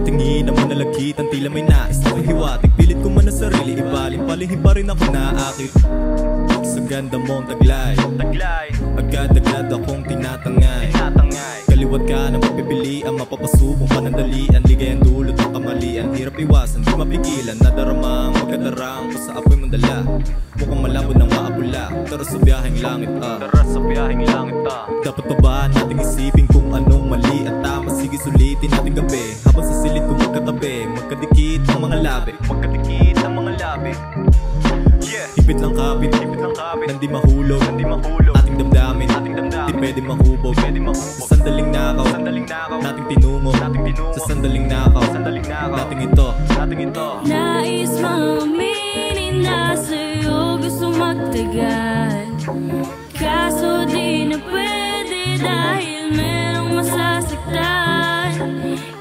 tingin na manalagitan, tila may nais na hiwatig. Pilit ko man ang sarili, ibalin palihim pa rin ako naakit. Sa ganda mong taglay, agad-agad akong tinatangay. Kaliwat ka na magpipilian, mapapasubong panandalian. Ligay ang dulot ng kamalian, hirap iwasan, di mapigilan. Nadaramang magkadarang ko sa apoy mong dala. Mukhang malabo ng maabula, tara sa biyaheng langit Dapat pa ba nating isipin kung anong mali at tama? Sige sulitin natin gabi, habang sa silid ko magkatabi. Magkadikit ang mga labi, hipit lang kapit, nang di mahulog ating damdamin, di pwede mahubog. Sa sandaling nakaw, nating tinungo. Sa sandaling nakaw, nating ito. Nais maminin na sa'yo, gusto magtagal, kaso di na pwede dahil merong masasaktan.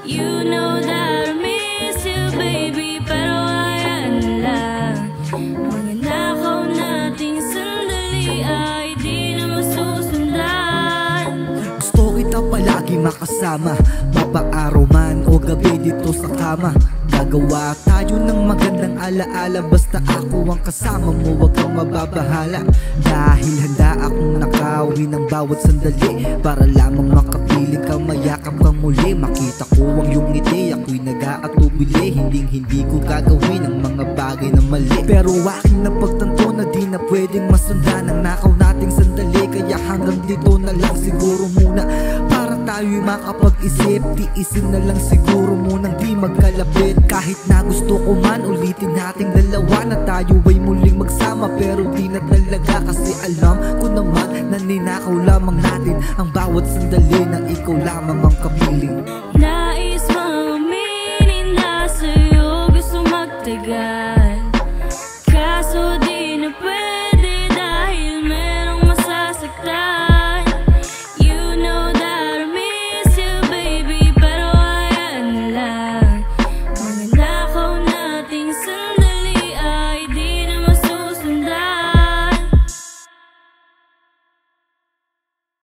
You know that I miss you baby, pero ayan lang, mga nakaw nating sandali ay di na masusundan. Gusto kita palagi makasama, mapaaraw man o gabi dito sa kama. Gagawa tayo ng magandang alaala, basta ako ang kasama mo, wag kang mababahala. Dahil handa akong nakawi ng bawat sandali, para lamang makapiling kang mayakap kang muli. Makita ko ang iyong ngiti, ako'y nag-aatubili. Hindi ko gagawin ang mga bagay na mali, pero aking napagtanto na di na pwedeng masundan ang nakaw nating sandali. Kaya hanggang dito na lang siguro muna, para tayo'y makapag-isip. Tiisin na lang siguro munang di magkalapit. Kahit na gusto ko man ulitin nating dalawa na tayo ay muling magsama, pero di na talaga, kasi alam ko naman na ninakaw lamang natin ang bawat sandali na ikaw lamang ang kapiling.